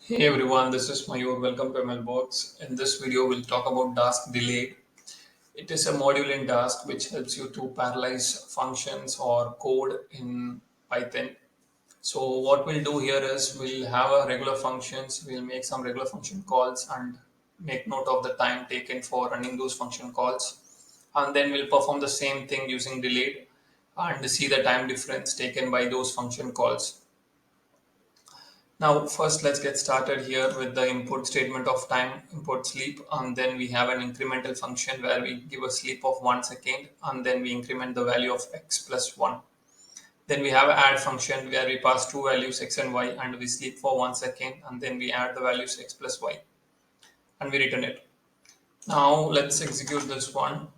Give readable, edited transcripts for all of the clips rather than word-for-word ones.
Hey everyone, this is Mayur. Welcome to MLBox. In this video, we'll talk about Dask Delayed. It is a module in Dask which helps you to parallelize functions or code in Python. So what we'll do here is we'll have a regular functions. We'll make some regular function calls and make note of the time taken for running those function calls. And then we'll perform the same thing using delayed and see the time difference taken by those function calls. Now, first let's get started here with the input statement of time, import sleep, and then we have an incremental function where we give a sleep of 1 second and then we increment the value of x plus 1. Then we have an add function where we pass two values x and y and we sleep for 1 second and then we add the values x plus y and we return it. Now let's execute this one.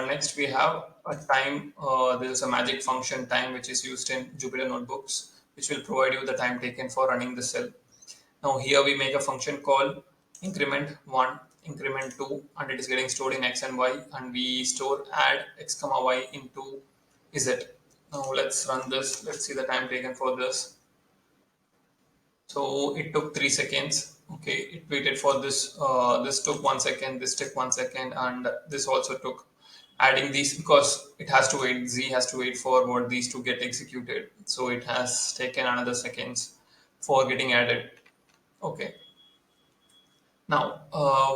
Next we have a time. There is a magic function time which is used in Jupyter notebooks which will provide you the time taken for running the cell. Now here we make a function call increment 1, increment 2 and it is getting stored in x and y and we store add x comma y into z. Now let's run this. Let's see the time taken for this. So it took 3 seconds. Okay, it waited for this. This took 1 second. This took 1 second, and this also took. Adding these because it has to wait. Z has to wait for what these to get executed. So it has taken another seconds for getting added. Okay. Now,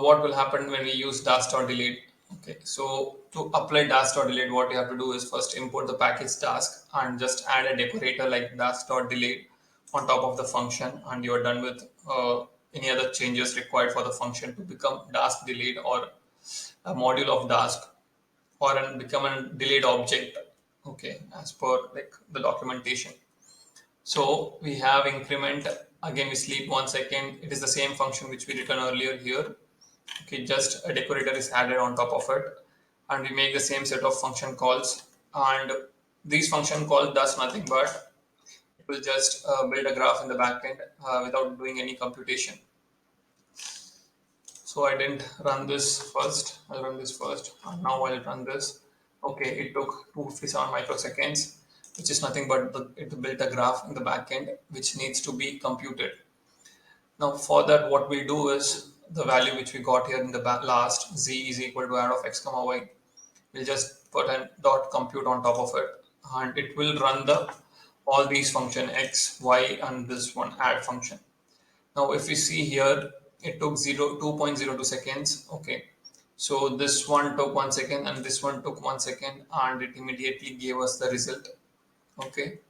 what will happen when we use Dask.delayed? Okay, so to apply Dask.delayed, what you have to do is first import the package Dask and just add a decorator like Dask.delayed on top of the function, and you are done with any other changes required for the function to become Dask delayed or a module of Dask or become a delayed object. Okay, as per like the documentation. So we have increment, again we sleep 1 second. It is the same function which we written earlier here. Okay, just a decorator is added on top of it and we make the same set of function calls, and these function calls does nothing but it will just build a graph in the backend without doing any computation. So I didn't run this first. I'll run this first. And now I'll run this. Okay, it took 257 microseconds, which is nothing but it built a graph in the backend which needs to be computed. Now for that, what we'll do is the value which we got here in the last z is equal to add of x comma y. We'll just put a dot compute on top of it, and it will run the all these function x, y, and this one add function. Now, if we see here, it took 2.02 seconds. Okay, so this one took 1 second and this one took 1 second, and it immediately gave us the result. Okay.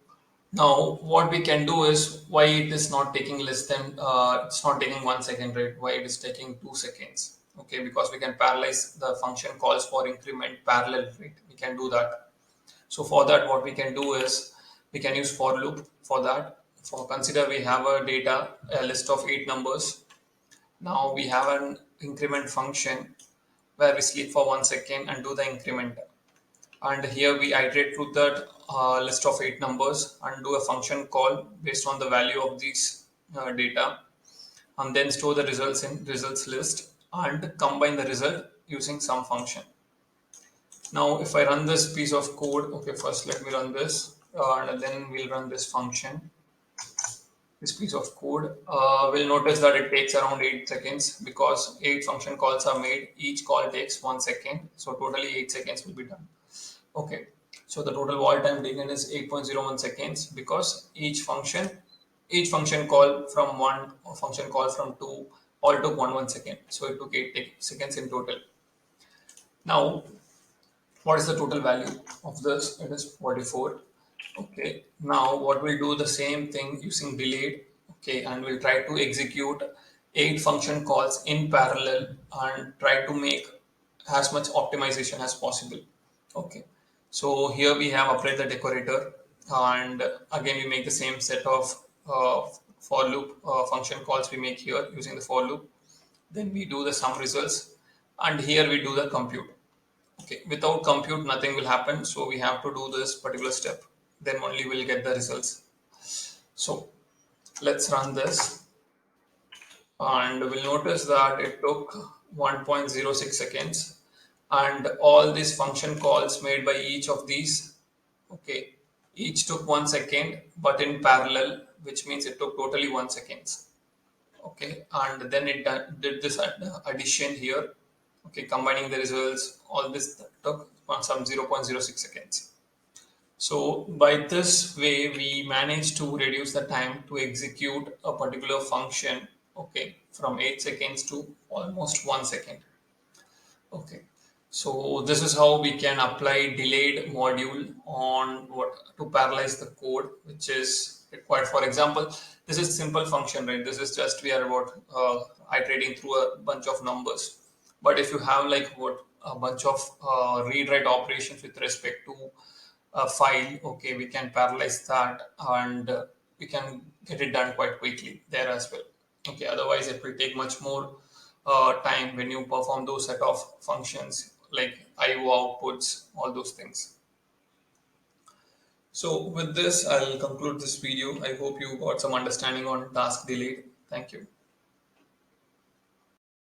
Now, what we can do is why it is not taking less than it's not taking 1 second, right? Why it is taking 2 seconds? Okay, because we can parallelize the function calls for increment parallel, right? We can do that. So for that, what we can do is we can use for loop for that. For consider we have a data, a list of 8 numbers. Now we have an increment function where we sleep for 1 second and do the increment. And here we iterate through that list of 8 numbers and do a function call based on the value of these data, and then store the results in results list and combine the result using some function. Now, if I run this piece of code, okay, first let me run this and then we'll run this function. This piece of code, we'll notice that it takes around 8 seconds because 8 function calls are made. Each call takes 1 second. So totally 8 seconds will be done. Okay. So the total wall time taken is 8.01 seconds because each function call from one or function call from two all took 1 second. So it took 8 seconds in total. Now, what is the total value of this? It is 44. Okay, now what we'll do the same thing using delayed. Okay, and we'll try to execute 8 function calls in parallel and try to make as much optimization as possible. Okay, so here we have applied the decorator, and again we make the same set of for loop function calls we make here using the for loop. Then we do the sum results, and here we do the compute. Okay, without compute, nothing will happen. So we have to do this particular step. Then only we'll get the results. So let's run this, and we'll notice that it took 1.06 seconds, and all these function calls made by each of these, okay, each took 1 second, but in parallel, which means it took totally 1 second. Okay, and then did this addition here. Okay, combining the results, all this took some 0.06 seconds. So by this way, we managed to reduce the time to execute a particular function, okay, from 8 seconds to almost 1 second. Okay. So this is how we can apply delayed module on what to parallelize the code, which is required. For example, this is simple function, right? This is just we are about iterating through a bunch of numbers. But if you have like what a bunch of read write operations with respect to a file, okay, we can parallelize that and we can get it done quite quickly there as well. Okay, otherwise it will take much more time when you perform those set of functions like IO outputs, all those things. So with this, I'll conclude this video. I hope you got some understanding on task delayed. Thank you.